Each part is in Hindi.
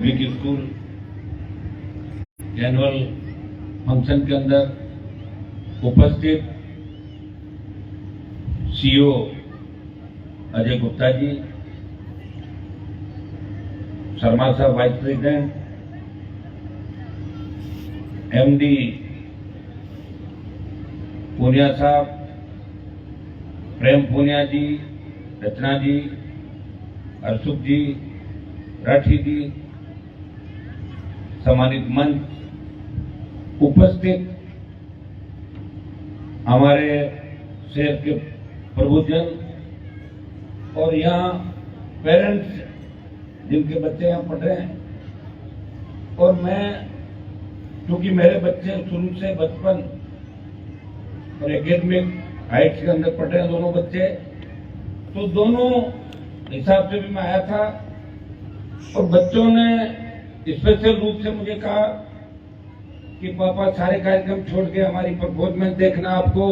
पब्लिक स्कूल एनुअल फंक्शन के अंदर उपस्थित सीईओ अजय गुप्ता जी, शर्मा साहब वाइस प्रेसिडेंट, एमडी पूनिया साहब, प्रेम पूनिया जी, रचना जी, अरसुख जी, राठी जी, सम्मानित मंच, उपस्थित हमारे शहर के प्रबुद्धजन और यहाँ पेरेंट्स जिनके बच्चे यहाँ पढ़ रहे हैं। और मैं, क्योंकि मेरे बच्चे शुरू से बचपन और एकेडमिक हाइट्स के अंदर पढ़ रहे हैं दोनों बच्चे, तो दोनों हिसाब से भी मैं आया था। और बच्चों ने स्पेशल रूप से मुझे कहा कि पापा सारे कार्यक्रम छोड़ के हमारी परफॉर्मेंस देखना, आपको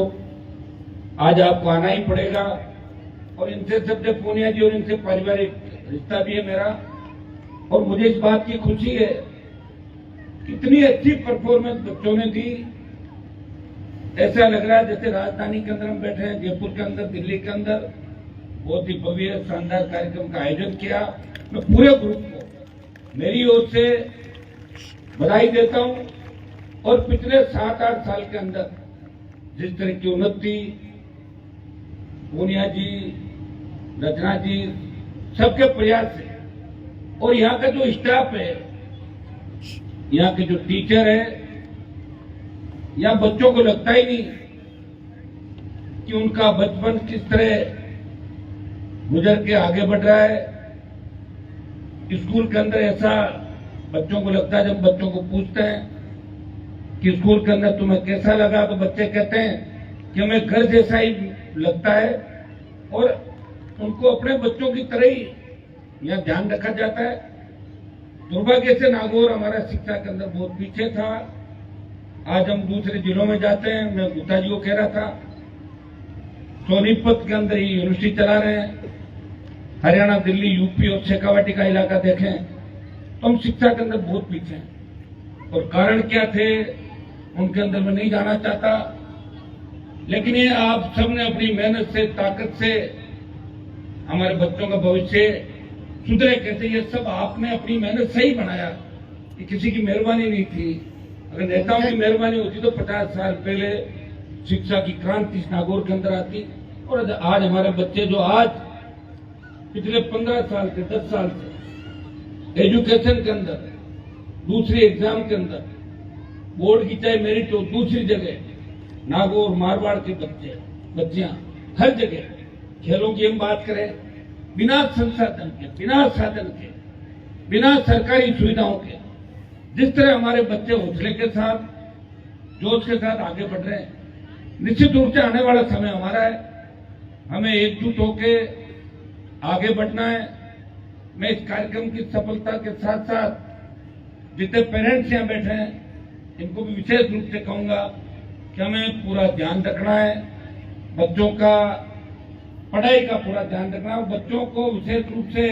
आज आपको आना ही पड़ेगा। और इनसे सबसे पूनिया जी और इनसे पारिवारिक रिश्ता भी है मेरा, और मुझे इस बात की खुशी है कितनी अच्छी परफॉर्मेंस बच्चों ने दी। ऐसा लग रहा है जैसे राजधानी के अंदर हम बैठे हैं, जयपुर के अंदर, दिल्ली के अंदर बहुत ही भव्य शानदार कार्यक्रम का आयोजन किया। मैं पूरे ग्रुप को मेरी ओर से बधाई देता हूं। और पिछले 7-8 साल के अंदर जिस तरह की उन्नति पूनिया जी, रचना जी, सबके प्रयास से, और यहाँ का जो स्टाफ है, यहाँ के जो टीचर है, यहाँ बच्चों को लगता ही नहीं कि उनका बचपन किस तरह गुजर के आगे बढ़ रहा है। स्कूल के अंदर ऐसा बच्चों को लगता है, जब बच्चों को पूछते हैं कि स्कूल के अंदर तुम्हें कैसा लगा, तो बच्चे कहते हैं कि हमें घर जैसा ही लगता है। और उनको अपने बच्चों की तरह ही यहाँ ध्यान रखा जाता है। दुर्भाग्य से नागौर हमारा शिक्षा के अंदर बहुत पीछे था। आज हम दूसरे जिलों में जाते हैं, मैं गुप्ता जी को कह रहा था, सोनीपत के अंदर ही यूनिवर्सिटी चला रहे हैं। हरियाणा, दिल्ली, यूपी और शेखावाटी का इलाका देखें तो हम शिक्षा के अंदर बहुत पीछे हैं। और कारण क्या थे उनके अंदर मैं नहीं जाना चाहता, लेकिन ये आप सबने अपनी मेहनत से, ताकत से हमारे बच्चों का भविष्य सुधरे कैसे, ये सब आपने अपनी मेहनत से ही बनाया। ये किसी की मेहरबानी नहीं थी। अगर नेताओं की मेहरबानी होती तो 50 साल पहले शिक्षा की क्रांति नागौर के अंदर आती। और आज हमारे बच्चे जो आज पिछले 15 साल से, 10 साल से एजुकेशन के अंदर, दूसरी एग्जाम के अंदर, बोर्ड की चाहे मेरिट हो, दूसरी जगह नागौर, मारवाड़ के बच्चियां हर जगह, खेलों की हम बात करें, बिना संसाधन के, बिना साधन के, बिना सरकारी सुविधाओं के, जिस तरह हमारे बच्चे हौसले के साथ, जोश के साथ आगे बढ़ रहे हैं। निश्चित रूप से आने वाला समय हमारा है, हमें एकजुट होकर आगे बढ़ना है। मैं इस कार्यक्रम की सफलता के साथ साथ जितने पेरेंट्स यहाँ बैठे हैं इनको भी विशेष रूप से कहूंगा कि हमें पूरा ध्यान रखना है, बच्चों का पढ़ाई का पूरा ध्यान रखना है। बच्चों को विशेष रूप से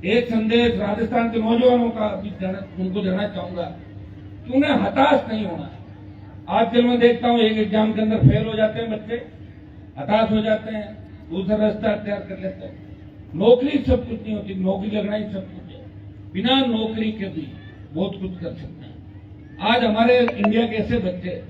एक संदेश राजस्थान के नौजवानों का भी उनको देना चाहूंगा कि उन्हें हताश नहीं होना। आजकल मैं देखता हूँ एक एग्जाम के अंदर फेल हो जाते हैं बच्चे, हताश हो जाते हैं, दूसरा रास्ता तैयार कर लेते हैं। नौकरी सब कुछ नहीं होती, नौकरी लगना ही सब कुछ है। बिना नौकरी के भी बहुत कुछ कर सकते हैं। आज हमारे इंडिया के ऐसे बच्चे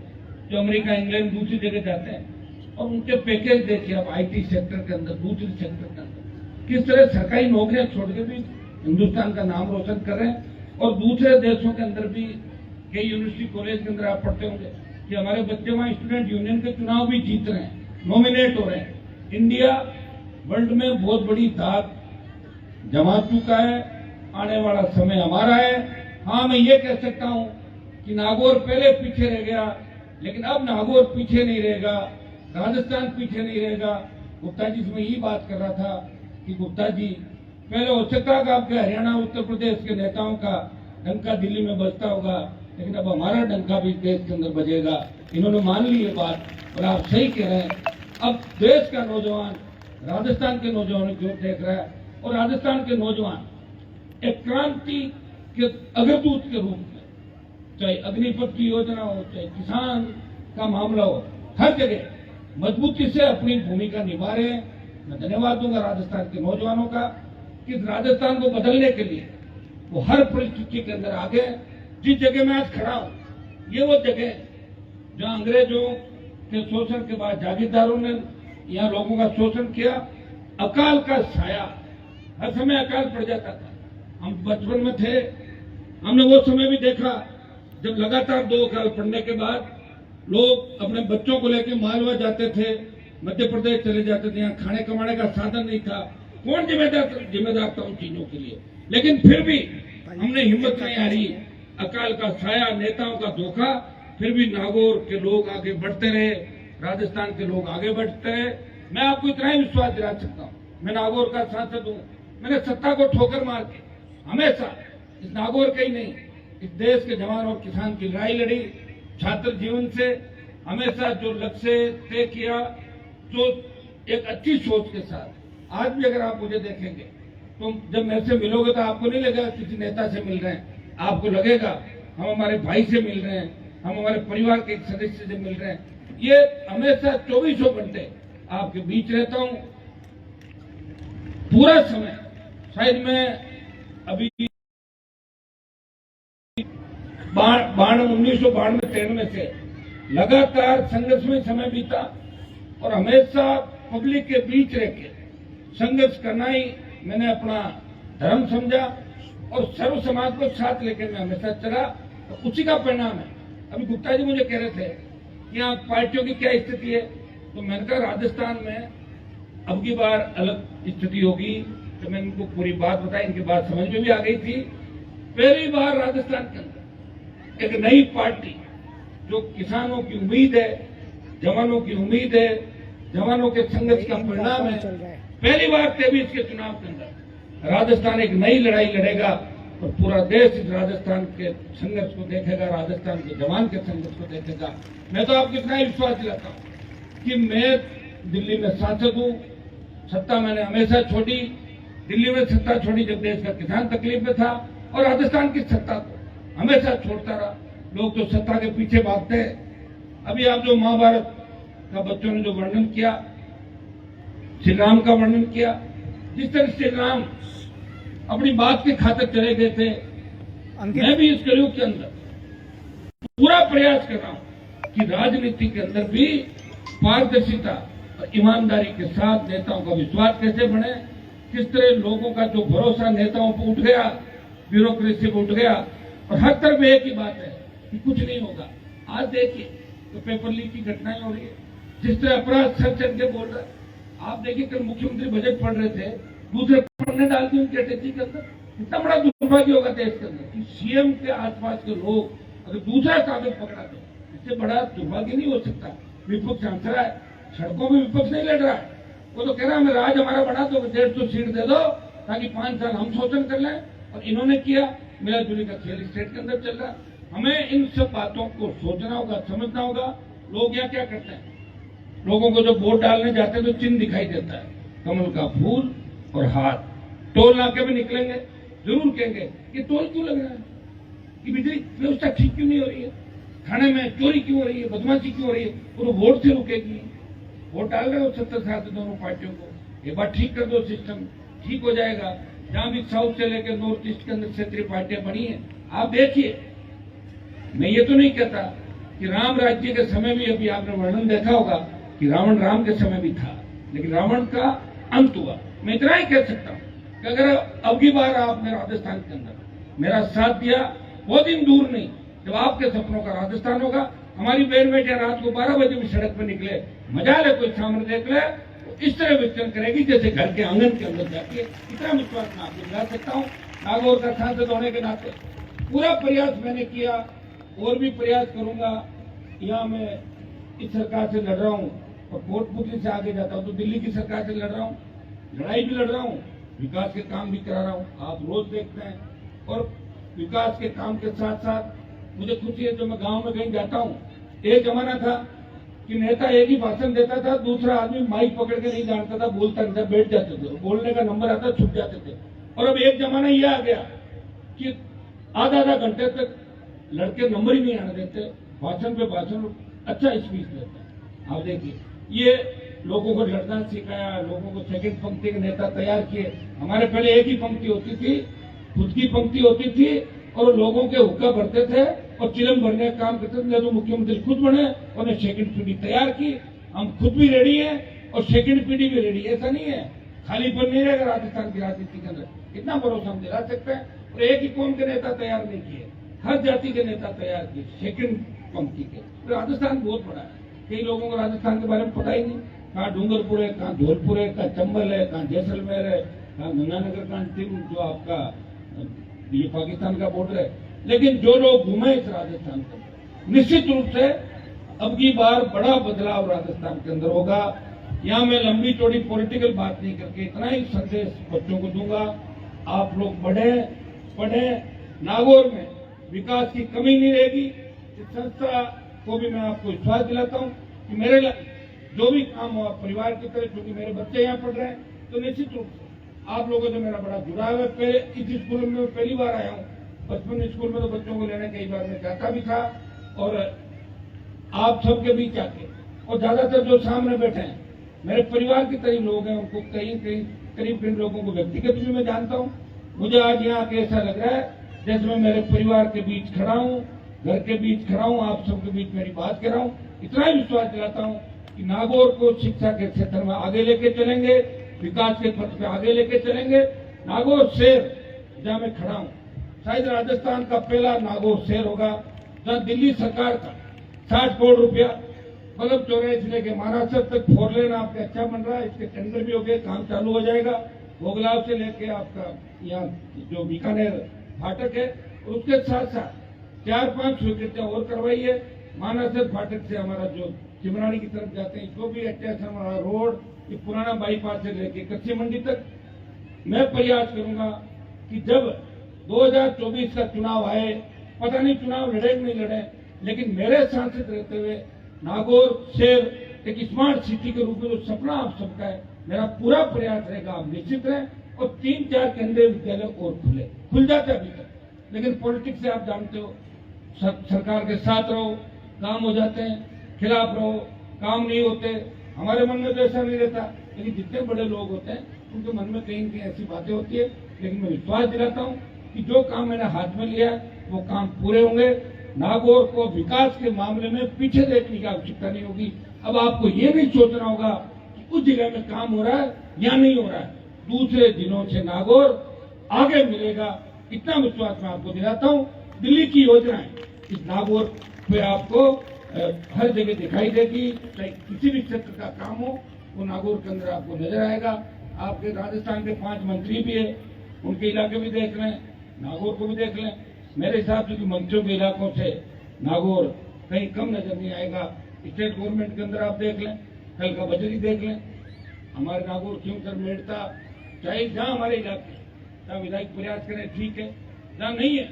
जो अमेरिका, इंग्लैंड, दूसरी जगह जाते हैं, और उनके पैकेज देखिए आप, आईटी सेक्टर के अंदर, दूसरे सेक्टर के अंदर किस तरह सरकारी नौकरियां छोड़ के भी हिंदुस्तान का नाम रोशन कर रहे हैं। और दूसरे देशों के अंदर भी कई यूनिवर्सिटी, कॉलेज के अंदर आप पढ़ते होंगे कि हमारे बच्चे वहां स्टूडेंट यूनियन के चुनाव भी जीत रहे हैं, नॉमिनेट हो रहे हैं। इंडिया वर्ल्ड में बहुत बड़ी धाक जमा चुका है। आने वाला समय हमारा है। हाँ, मैं ये कह सकता हूं कि नागौर पहले पीछे रह गया, लेकिन अब नागौर पीछे नहीं रहेगा, राजस्थान पीछे नहीं रहेगा। गुप्ता जी से मैं यही बात कर रहा था कि गुप्ता जी, पहले हो सकता है आपके हरियाणा, उत्तर प्रदेश के नेताओं का डंका दिल्ली में बजता होगा, लेकिन अब हमारा डंका भी देश के अंदर बजेगा। इन्होंने मान ली ये बात, और आप सही कह रहे हैं। अब देश का नौजवान राजस्थान के नौजवानों की ओर देख रहा है, और राजस्थान के नौजवान एक क्रांति कि अग्रदूत के रूप में, चाहे अग्निपथ की योजना हो, चाहे किसान का मामला हो, हर जगह मजबूती से अपनी भूमिका निभा रहे हैं। मैं धन्यवाद दूंगा राजस्थान के नौजवानों का कि राजस्थान को बदलने के लिए वो हर परिस्थिति के अंदर आगे। जिस जगह मैं आज खड़ा हूं, ये वो जगह जहां अंग्रेजों के शोषण के बाद जागीरदारों ने यहाँ लोगों का शोषण किया। अकाल का साया, हर समय अकाल पड़ जाता था। हम बचपन में थे, हमने वो समय भी देखा जब लगातार 2 अकाल पड़ने के बाद लोग अपने बच्चों को लेकर मालवा जाते थे, मध्य प्रदेश चले जाते थे। यहाँ खाने कमाने का साधन नहीं था। कौन जिम्मेदार था उन चीजों के लिए? लेकिन फिर भी हमने हिम्मत नहीं हारी। अकाल का साया, नेताओं का धोखा, फिर भी नागौर के लोग आगे बढ़ते रहे, राजस्थान के लोग आगे बढ़ते रहे। मैं आपको इतना ही विश्वास दिला सकता हूँ, मैं नागौर का सांसद हूँ। मैंने सत्ता को ठोकर मार के हमेशा इस नागौर के ही नहीं, इस देश के जवान और किसान की लड़ाई लड़ी। छात्र जीवन से हमेशा जो लक्ष्य तय किया, जो एक अच्छी सोच के साथ, आज भी अगर आप मुझे देखेंगे तो जब मेरे से मिलोगे तो आपको नहीं लगेगा किसी नेता से मिल रहे हैं, आपको लगेगा हम हमारे भाई से मिल रहे हैं, हम हमारे परिवार के एक सदस्य से मिल रहे हैं। ये हमेशा 24 घंटे आपके बीच रहता हूं, पूरा समय। शायद मैं अभी 1992-93 से लगातार संघर्ष में समय बीता और हमेशा पब्लिक के बीच रह के संघर्ष करना ही मैंने अपना धर्म समझा और सर्व समाज को साथ लेकर मैं हमेशा चला। और उसी का परिणाम है। अभी गुप्ता जी मुझे कह रहे थे कि यहाँ पार्टियों की क्या स्थिति है, तो मैंने कहा राजस्थान में अब की बार अलग स्थिति होगी। तो मैंने इनको पूरी बात बताई, इनकी बात समझ में भी आ गई थी। पहली बार राजस्थान के अंदर एक नई पार्टी, जो किसानों की उम्मीद है, जवानों की उम्मीद है, जवानों के संघर्ष का परिणाम है, पहली बार 23 के चुनाव के अंदर राजस्थान एक नई लड़ाई लड़ेगा और पूरा देश इस राजस्थान के संघर्ष को देखेगा, राजस्थान के जवान के संघर्ष को देखेगा। मैं तो आपको इतना ही विश्वास दिलाता हूं कि मैं दिल्ली में सांसद हूं, सत्ता मैंने हमेशा छोड़ी। दिल्ली में सत्ता छोड़ी जब देश का किसान तकलीफ में था, और राजस्थान की सत्ता को हमेशा छोड़ता रहा। लोग तो सत्ता के पीछे भागते हैं। अभी आप जो महाभारत का बच्चों ने जो वर्णन किया, श्री राम का वर्णन किया, जिस तरह श्री राम अपनी बात की खातिर चले गए थे, मैं भी इस कलयुग के अंदर पूरा प्रयास कर रहा हूं कि राजनीति के अंदर भी पारदर्शिता और ईमानदारी के साथ नेताओं का विश्वास कैसे बढ़े। किस तरह लोगों का जो भरोसा नेताओं पर उठ गया, ब्यूरोक्रेसी पर उठ गया, और हर तरफ एक ही बात है कि कुछ नहीं होगा। आज देखिए तो पेपर लीक की घटनाएं हो रही है, जिस तरह अपराध सर चढ़ के बोल रहा है। आप देखिए कल मुख्यमंत्री बजट पढ़ रहे थे, दूसरे पढ़ने डाल दी उनके अटैची के अंदर। इतना बड़ा दुर्भाग्य होगा देश के अंदर कि सीएम के आसपास के लोग अगर दूसरा कागज पकड़ा दे, इससे बड़ा दुर्भाग्य नहीं हो सकता। विपक्ष हंस रहा है, सड़कों में विपक्ष नहीं लड़ रहा है। वो तो कह रहा है हमें राज हमारा बना दो, 150 सीट दे दो ताकि 5 साल हम शोषण कर लें। और इन्होंने किया, मिला जुली का खेल स्टेट के अंदर चल रहा है। हमें इन सब बातों को सोचना होगा, समझना होगा। लोग यहाँ क्या करते हैं, लोगों को जब वोट डालने जाते हैं तो चिन्ह दिखाई देता है, कमल का फूल और हाथ। टोल नाके में निकलेंगे जरूर कहेंगे कि टोल क्यों लग रहा है, कि बिजली व्यवस्था ठीक क्यों नहीं हो रही है, खाने में चोरी क्यों हो रही है, बदमाशी क्यों हो रही है। वो वोट से रुकेगी। वोट डाल रहे हो 70 साल से दोनों पार्टियों को, एक बार ठीक कर दो, सिस्टम ठीक हो जाएगा। जहां भी साउथ से लेकर नॉर्थ ईस्ट के अंदर क्षेत्रीय पार्टियां बनी है, आप देखिए। मैं ये तो नहीं कहता कि राम राज्य के समय भी, अभी आपने वर्णन देखा होगा कि रावण राम के समय भी था, लेकिन रावण का अंत हुआ। मैं इतना ही कह सकता हूं कि अगर अब की बार आपने राजस्थान के अंदर मेरा साथ दिया, वो दिन दूर नहीं जब आपके सपनों का राजस्थान होगा। हमारी बहन बेटियां रात को 12 बजे भी सड़क पर निकले, मजा ले, कोई सामने देख ले, तो इस तरह विचरण करेगी जैसे घर के आंगन के अंदर जाके। इतना विश्वास मैं आपको दिला सकता हूँ। नागौर का सांसद होने के नाते पूरा प्रयास मैंने किया और भी प्रयास करूंगा। यहाँ मैं इस सरकार से लड़ रहा हूँ और कोटपुतली से आगे जाता हूँ तो दिल्ली की सरकार से लड़ रहा हूँ, लड़ाई भी लड़ रहा हूँ, विकास के काम भी करा रहा हूँ। आप रोज देखते हैं। और विकास के काम के साथ साथ मुझे खुशी है, जो मैं गांव में कहीं जाता हूँ, एक जमाना था कि नेता एक ही भाषण देता था, दूसरा आदमी माइक पकड़ के नहीं जानता था, बोलता नहीं था, बैठ जाते थे, बोलने का नंबर आता छुप जाते थे। और अब एक जमाना यह आ गया कि आधा आधा घंटे तक लड़के नंबर ही नहीं आने देते, भाषण पे भाषण अच्छा स्पीच देता है। आप देखिए, ये लोगों को लड़ना सिखाया, लोगों को सेकंड पंक्ति के नेता तैयार किए। हमारे पहले एक ही पंक्ति होती थी, खुद की पंक्ति होती थी, और लोगों के हुक्का भरते थे और चिलम भरने का काम करते थे। तो मुख्यमंत्री खुद बने और ने सेकंड पीढ़ी तैयार की। हम खुद भी रेडी हैं और सेकंड पीढ़ी भी रेडी। ऐसा नहीं है, खालीपन नहीं रहेगा राजस्थान की राजनीति के अंदर, इतना भरोसा हम दिला सकते हैं। और एक ही कौम के नेता तैयार नहीं किए, हर जाति के नेता तैयार किए सेकंड पंक्ति के। तो राजस्थान बहुत बड़ा है, कई लोगों को राजस्थान के बारे में पता ही नहीं। कहाँ डूंगरपुर है, कहाँ धौलपुर है, कहाँ चंबल है, कहाँ जैसलमेर है, कहाँ गंगानगर, कहाँ टीम जो आपका ये पाकिस्तान का बॉर्डर है। लेकिन जो लोग घूमे इस राजस्थान को, निश्चित रूप से अब की बार बड़ा बदलाव राजस्थान के अंदर होगा। यहाँ मैं लंबी चौड़ी पॉलिटिकल बात नहीं करके इतना ही संदेश बच्चों को दूंगा, आप लोग बढ़े पढ़े। नागौर में विकास की कमी नहीं रहेगी। इस संस्था को भी मैं आपको विश्वास दिलाता हूँ कि मेरे जो भी काम हो आप परिवार की तरह, क्योंकि मेरे बच्चे यहाँ पढ़ रहे हैं, तो निश्चित रूप से आप लोगों से मेरा बड़ा जुड़ाव है। पहले इस स्कूल में पहली बार आया हूँ, बचपन स्कूल में तो बच्चों को लेने कई बार मैं जाता भी था, और आप सबके बीच आके, और ज्यादातर जो सामने बैठे हैं मेरे परिवार की तरह लोग हैं, उनको करीब लोगों को व्यक्तिगत भी मैं जानता हूँ। मुझे आज यहाँ आके ऐसा लग रहा है जैसे मैं मेरे परिवार के बीच खड़ा हूँ, घर के बीच खड़ा हूँ, आप सबके बीच मेरी बात कर रहा हूँ। इतना ही विश्वास दिलाता हूँ कि नागौर को शिक्षा के क्षेत्र में आगे लेके चलेंगे, विकास के पथ पे आगे लेके चलेंगे। नागौर शहर जहाँ मैं खड़ा हूँ, शायद राजस्थान का पहला नागौर शहर होगा जहाँ दिल्ली सरकार का 60 करोड़ रुपया बल्लभ चौराहे से लेके महाराष्ट्र तक 4 लेन आपका अच्छा बन रहा है। इसके टेंडर भी हो गए, काम चालू हो जाएगा। भोगलाव से लेके आपका यहाँ जो बीकानेर फाटक है, और उसके साथ साथ 4-5 स्वीकृतियां और करवाई है। महाराष्ट्र फाटक से हमारा जो चिमरानी की तरफ जाते हैं, इसको भी अच्छा हमारा रोड, ये पुराना बाईपास से लेके कच्ची मंडी तक मैं प्रयास करूंगा कि जब 2024 का चुनाव आए, पता नहीं चुनाव लड़े नहीं लड़े, लेकिन मेरे सांसद रहते हुए नागौर शहर एक स्मार्ट सिटी के रूप में जो सपना आप सबका है, मेरा पूरा प्रयास रहेगा, आप निश्चित रहें। और 3-4 केंद्रीय विद्यालय और खुल जाते अभी तक, लेकिन पॉलिटिक्स से आप जानते हो, सरकार के साथ रहो काम हो जाते हैं, खिलाफ रहो काम नहीं होते। हमारे मन में तो ऐसा नहीं रहता, लेकिन जितने बड़े लोग होते हैं उनके मन में कहीं न कहीं ऐसी बातें होती है। लेकिन मैं विश्वास दिलाता हूँ कि जो काम मैंने हाथ में लिया वो काम पूरे होंगे। नागौर को विकास के मामले में पीछे देखने की आवश्यकता नहीं होगी। अब आपको ये नहीं सोचना होगा कि उस जगह में काम हो रहा है या नहीं हो रहा है, दूसरे जिलों से नागौर आगे मिलेगा, इतना विश्वास मैं आपको दिलाता हूँ। दिल्ली की योजनाएं इस नागौर पे आपको हर जगह दिखाई देगी, चाहे किसी भी क्षेत्र का काम हो वो नागौर के अंदर आपको नजर आएगा। आपके राजस्थान के 5 मंत्री भी है, उनके इलाके भी देख लें, नागौर को भी देख लें। मेरे हिसाब से मंत्रियों के इलाकों से नागौर कहीं कम नजर नहीं आएगा। स्टेट गवर्नमेंट के अंदर आप देख लें, कल का बजट ही देख लें, हमारे नागौर क्यों कर मेड़ता, चाहे जहाँ हमारे इलाके जहाँ विधायक प्रयास करें ठीक है, जहाँ नहीं है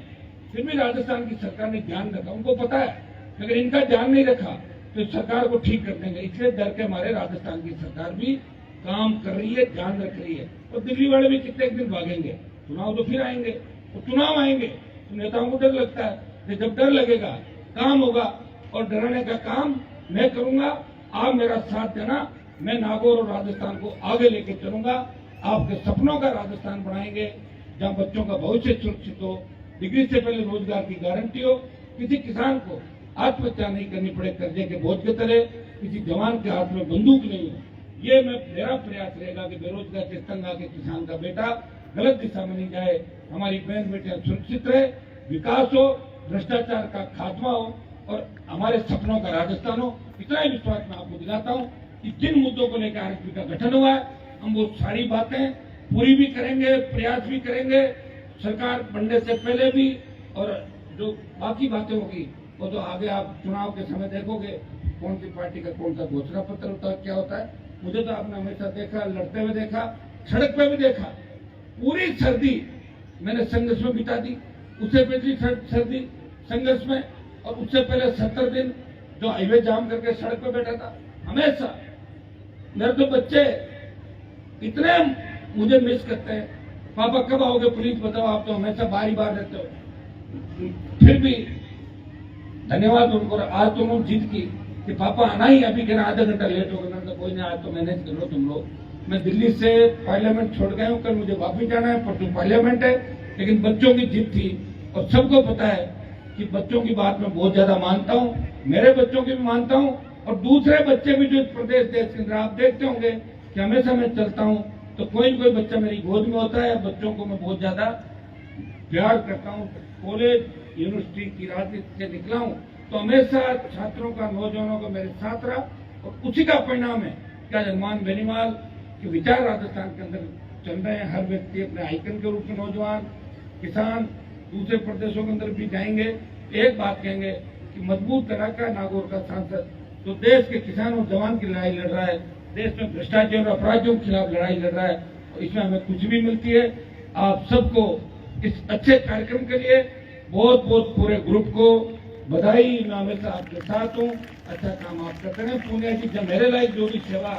फिर भी राजस्थान की सरकार ने ध्यान रखा, उनको पता है अगर इनका ध्यान नहीं रखा तो सरकार को ठीक कर देंगे। इसलिए डर के हमारे राजस्थान की सरकार भी काम कर रही है, ध्यान रख रही है। और दिल्ली वाले भी कितने दिन भागेंगे, चुनाव तो फिर आएंगे, तो चुनाव आएंगे तो नेताओं को डर लगता है कि जब डर लगेगा काम होगा, और डराने का काम मैं करूंगा। आप मेरा साथ देना, मैं नागौर और राजस्थान को आगे लेके चलूंगा। आपके सपनों का राजस्थान बनाएंगे जहाँ बच्चों का भविष्य सुरक्षित हो, डिग्री से पहले रोजगार की गारंटी हो, किसी किसान को आत्महत्या नहीं करनी पड़े कर्जे के बोझ के तरह, किसी जवान के हाथ में बंदूक नहीं हो। ये मेरा प्रयास रहेगा कि बेरोजगार से तंग आके किसान का बेटा गलत दिशा में नहीं जाए, हमारी बहन बेटियां सुरक्षित रहे, विकास हो, भ्रष्टाचार का खात्मा हो और हमारे सपनों का राजस्थान हो। इतना ही विश्वास मैं आपको दिलाता हूँ कि जिन मुद्दों को लेकर आरएसपी का गठन हुआ है, हम वो सारी बातें पूरी भी करेंगे, प्रयास भी करेंगे, सरकार बनने से पहले भी। और जो बाकी बातें होगी वो तो आगे आप चुनाव के समय देखोगे, कौन सी पार्टी का कौन सा घोषणा पत्र होता है, क्या होता है। मुझे तो आपने हमेशा देखा, लड़ते हुए देखा, सड़क पे भी देखा। पूरी सर्दी मैंने संघर्ष में बिता दी, उससे पिछली सर्दी संघर्ष में, और उससे पहले 70 दिन जो हाईवे जाम करके सड़क पे बैठा था। हमेशा मेरे तो बच्चे इतने मुझे मिस करते हैं, पापा कब आओगे प्लीज बताओ, आप तो हमेशा बार ही बार रहते हो। फिर भी धन्यवाद उनको। आज तो उन्होंने जीत की कि पापा आना ही, अभी कहना आधा घंटा लेट हो गया। मैंने कहा कोई नहीं, आज तो मैनेज कर लो तुम लोग। मैं दिल्ली से पार्लियामेंट छोड़ गया हूँ, कल मुझे वापिस जाना है, परसों पार्लियामेंट है। लेकिन बच्चों की जिद थी और सबको पता है कि बच्चों की बात मैं बहुत ज्यादा मानता हूँ, मेरे बच्चों की भी मानता हूँ और दूसरे बच्चे भी जो प्रदेश देश के अंदर आप देखते होंगे कि हमेशा मैं चलता हूँ तो कोई न कोई बच्चा मेरी गोद में होता है। बच्चों को मैं बहुत ज्यादा प्यार करता हूँ। कॉलेज यूनिवर्सिटी की राजनीति से निकला हूँ तो हमेशा छात्रों का, नौजवानों का मेरे साथ रहा और उसी का परिणाम है क्या हनुमान बेनीवाल के विचार राजस्थान के अंदर चल रहे हैं। हर व्यक्ति अपने आइकन के रूप में, नौजवान, किसान दूसरे प्रदेशों के अंदर भी जाएंगे, एक बात कहेंगे कि मजबूत तरह का नागौर का सांसद जो देश के किसान और जवान की लड़ाई लड़ रहा है, देश में भ्रष्टाचार और अपराधियों के खिलाफ लड़ाई लड़ रहा है और इसमें हमें कुछ भी मिलती है। आप सबको इस अच्छे कार्यक्रम के लिए बहुत बहुत पूरे ग्रुप को बधाई। मैं हमेशा आपके साथ हूँ, अच्छा काम आप करते हैं। पुण्य की जब मेरे लायक जो भी सेवा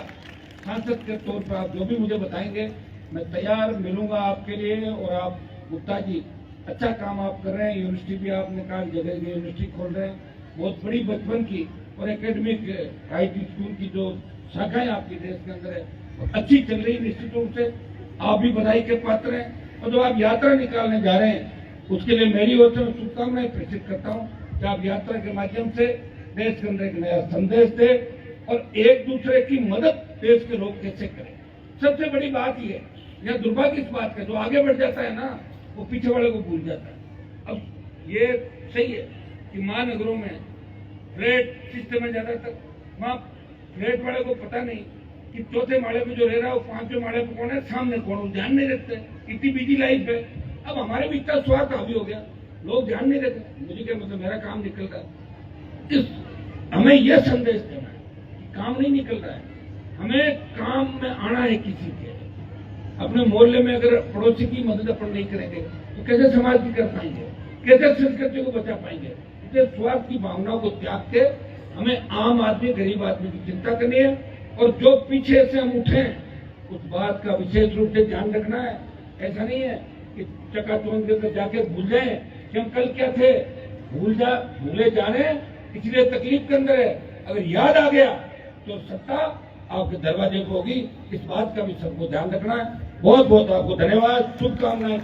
सांसद के तौर पर आप जो भी मुझे बताएंगे मैं तैयार मिलूंगा आपके लिए। और आप गुप्ता जी अच्छा काम आप कर रहे हैं, यूनिवर्सिटी भी आपने कहा जगह जगह यूनिवर्सिटी खोल रहे हैं, बहुत बड़ी बचपन की और एकेडमिक IT स्कूल की जो शाखाएं आपके देश के अंदर है और अच्छी चल रही निश्चित रूप से आप भी बधाई के पात्र हैं। और जो आप यात्रा निकालने जा रहे हैं उसके लिए मेरी ओर से मैं शुभकामनाएं प्रेषित करता हूँ कि आप यात्रा के माध्यम से देश के अंदर एक नया संदेश दे और एक दूसरे की मदद देश के लोग कैसे करें। सबसे बड़ी बात यह है, यह दुर्भाग्य इस बात का, जो आगे बढ़ जाता है ना वो पीछे वाले को भूल जाता है। अब ये सही है कि महानगरों में फ्लैट सिस्टम है, ज्यादातर वहाँ फ्लैट वाले को पता नहीं कि चौथे माले पे जो रह रहा है वो पांचवें माले पे कौन है, सामने कौन है, ध्यान नहीं रखते। इतनी बिजी लाइफ है। अब हमारे भी इतना स्वार्थ हावी हो गया, लोग ध्यान नहीं रखते। मुझे क्या मतलब, मेरा काम निकल रहा है। हमें यह संदेश देना है कि काम नहीं निकल रहा है, हमें काम में आना है। किसी के अपने मोहल्ले में अगर पड़ोसी की मदद अपन नहीं करेंगे तो कैसे समाज की कर पाएंगे, कैसे संस्कृति को बचा पाएंगे। इसलिए स्वार्थ की भावनाओं को त्याग के हमें आम आदमी, गरीब आदमी की चिंता करनी है और जो पीछे से हम उठे उस बात का विशेष रूप से ध्यान रखना है। ऐसा नहीं है कि चकाचौंध में जाके भूल जाए कि हम कल क्या थे। भूले जाने इसलिए तकलीफ के अंदर है। अगर याद आ गया तो सत्ता आपके दरवाजे पर होगी। इस बात का भी सबको ध्यान रखना है। बहुत बहुत आपको धन्यवाद, शुभकामनाएं।